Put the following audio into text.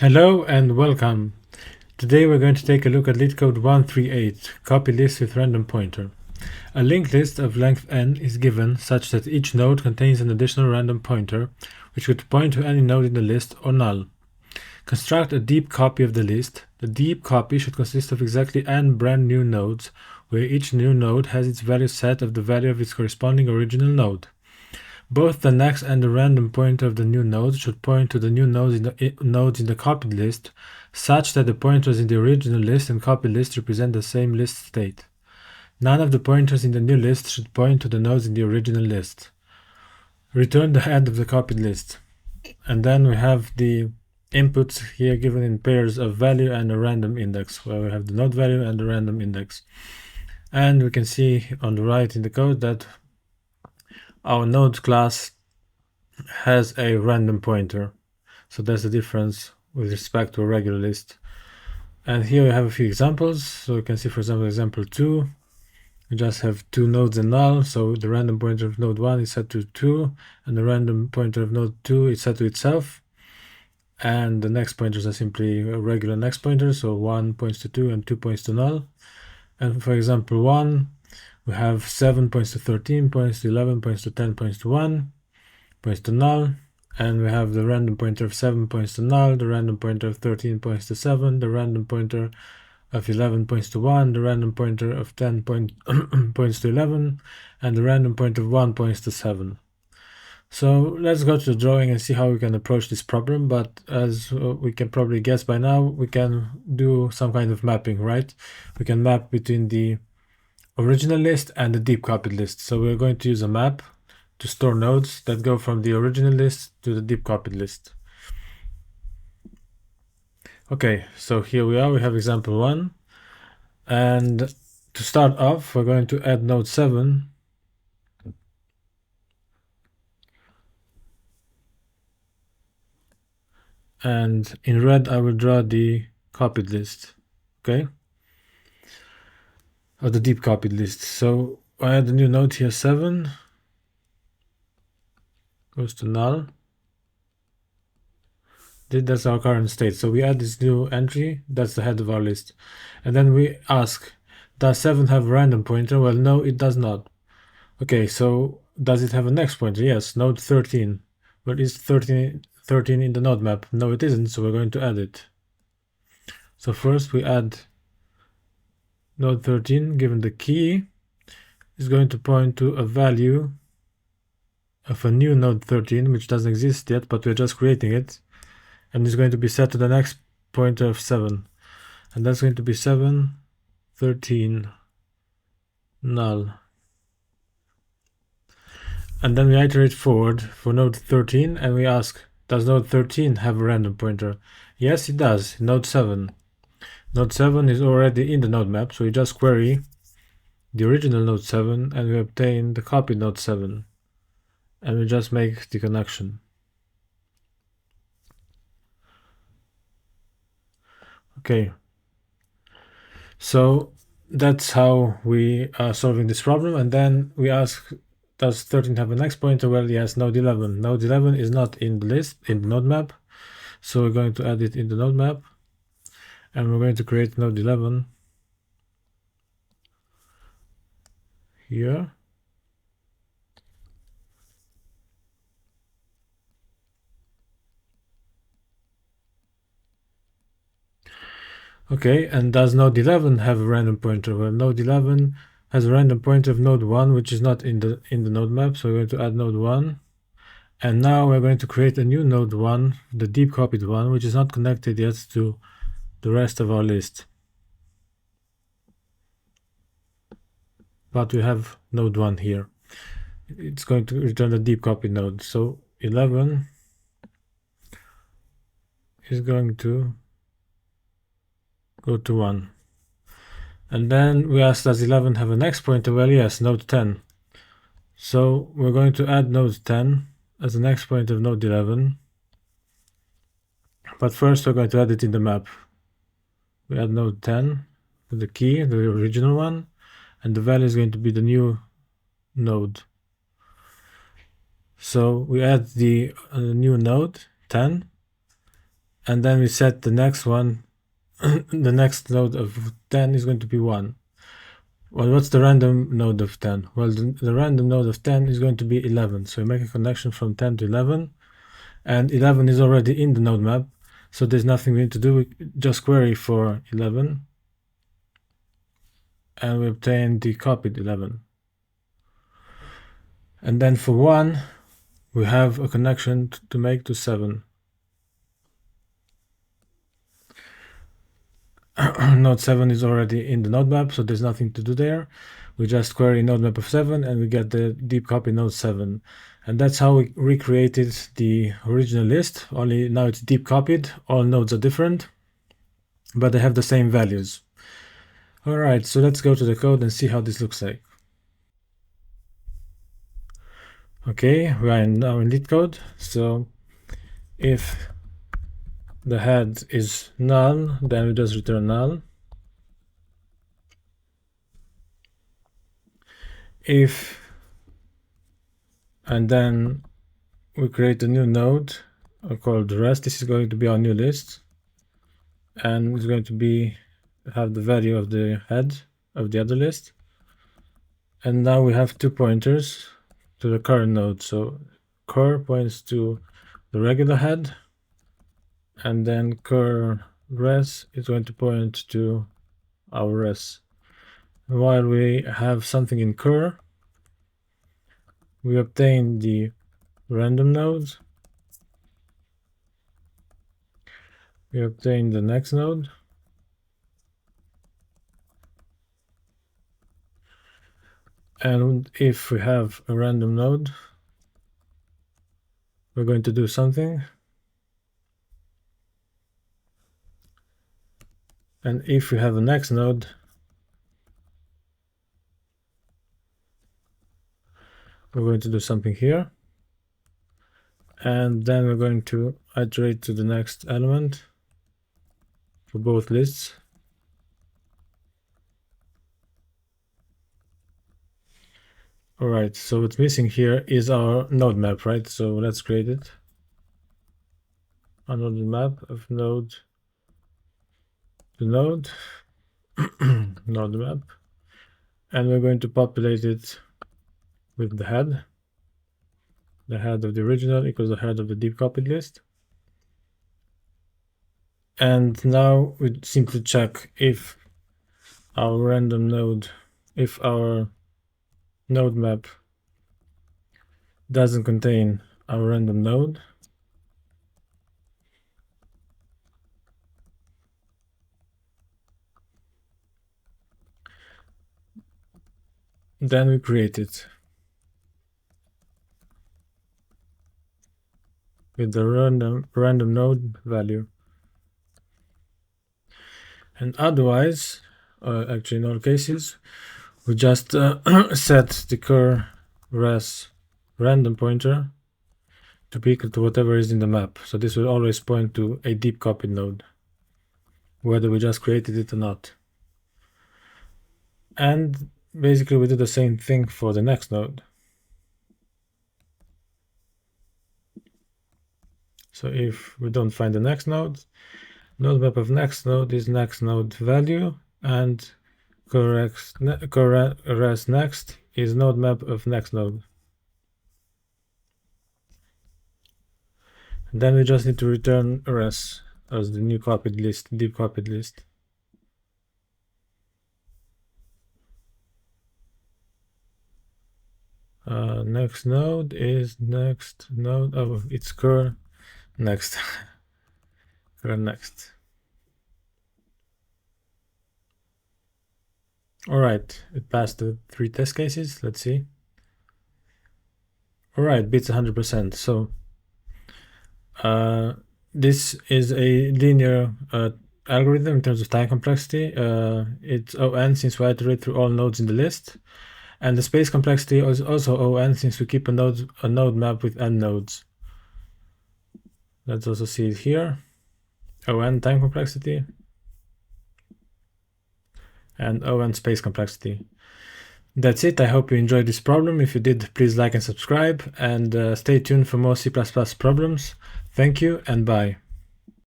Hello and welcome. Today we're going to take a look at Leetcode 138, copy list with random pointer. A linked list of length n is given such that each node contains an additional random pointer, which could point to any node in the list or null. Construct a deep copy of the list. The deep copy should consist of exactly n brand new nodes, where each new node has its value set of the value of its corresponding original node. Both the next and the random pointer of the new node should point to the new nodes in the copied list, such that the pointers in the original list and copied list represent the same list state. None of the pointers in the new list should point to the nodes in the original list. Return the head of the copied list. And then we have the inputs here given in pairs of value and a random index, where we have the node value and the random index. And we can see on the right in the code that our node class has a random pointer. So that's the difference with respect to a regular list. And here we have a few examples. So you can see, for example, example 2. We just have two nodes in null. So the random pointer of node 1 is set to 2, and the random pointer of node 2 is set to itself. And the next pointers are simply a regular next pointer. So 1 points to 2 and 2 points to null. And for example 1, we have 7 points to 13, points to 11, points to 10, points to 1, points to null. And we have the random pointer of 7 points to null, the random pointer of 13 points to 7, the random pointer of 11 points to 1, the random pointer of 10 points to 11, and the random pointer of 1 points to 7. So let's go to the drawing and see how we can approach this problem. But as we can probably guess by now, we can do some kind of mapping, right? We can map between the original list and the deep copied list. So we're going to use a map to store nodes that go from the original list to the deep copied list. Okay, so here we are, we have example 1. And to start off, we're going to add node 7. And in red, I will draw the copied list, okay? Of the deep copied list. So I add a new node here, 7. Goes to null. That's our current state. So we add this new entry, that's the head of our list. And then we ask, does 7 have a random pointer? Well, no, it does not. Okay, so does it have a next pointer? Yes, node 13. But is 13 in the node map? No, it isn't, so we're going to add it. So first we add node 13, given the key, is going to point to a value of a new node 13, which doesn't exist yet, but we're just creating it. And it's going to be set to the next pointer of 7. And that's going to be 7, 13, null. And then we iterate forward for node 13, and we ask, does node 13 have a random pointer? Yes, it does, node 7. Node 7 is already in the node map, so we just query the original node 7, and we obtain the copied node 7. And we just make the connection. Okay, so that's how we are solving this problem. And then we ask, does 13 have a next pointer? Well, yes, node 11. Node 11 is not in the list, in the node map. So we're going to add it in the node map. And we're going to create node 11 here. Okay, and does node 11 have a random pointer? Well, node 11 has a random pointer of node 1, which is not in the node map, so we're going to add node 1. And now we're going to create a new node 1, the deep copied one, which is not connected yet to the rest of our list. But we have node 1 here. It's going to return the deep copied node. So 11 is going to go to 1. And then we ask, does 11 have a next pointer? Well, yes, node 10. So we're going to add node 10 as the next pointer of node 11. But first we're going to add it in the map. We add node 10 with the key, the original one, and the value is going to be the new node. So we add the new node 10, and then we set the next one. The next node of 10 is going to be 1. Well, what's the random node of 10? Well, the random node of 10 is going to be 11. So we make a connection from 10 to 11, and 11 is already in the node map, so there's nothing we need to do. We just query for 11, and we obtain the copied 11. And then for 1, we have a connection to make to 7. Node 7 is already in the node map, so there's nothing to do there. We just query node map of 7 and we get the deep copy node 7. And that's how we recreated the original list, only now it's deep copied. All nodes are different, but they have the same values. Alright, so let's go to the code and see how this looks like. Okay, we are now in Leetcode. So if the head is null, then we just return null. And then we create a new node called rest. This is going to be our new list, and it's going to have the value of the head of the other list. And now we have 2 pointers to the current node. So cur points to the regular head, and then cur res is going to point to our res. While we have something in cur, we obtain the random node, we obtain the next node, and if we have a random node, we're going to do something. And if we have a next node, we're going to do something here. And then we're going to iterate to the next element for both lists. Alright, so what's missing here is our node map, right? So let's create it. Unordered map of node to node, node map, and we're going to populate it with the head. The head of the original equals the head of the deep copied list. And now we simply check if our random node, if our node map doesn't contain our random node, then we create it with the random node value. And otherwise, actually in all cases, we just set the cur res random pointer to be equal to whatever is in the map. So this will always point to a deep copied node, whether we just created it or not. And basically we do the same thing for the next node. So if we don't find the next node, node map of next node is next node value, and cur res next is node map of next node. And then we just need to return res as the new copied list, deep copied list. Next node is next node. Oh, it's cur next. Cur next. Alright, it passed the 3 test cases. Let's see. Alright, beats 100%. So this is a linear algorithm in terms of time complexity. It's O(n) since we iterate through all nodes in the list. And the space complexity is also O(n) since we keep a node map with n nodes. Let's also see it here. O(n) time complexity and O(n) space complexity. That's it. I hope you enjoyed this problem. If you did, please like and subscribe, and stay tuned for more C++ problems. Thank you and bye.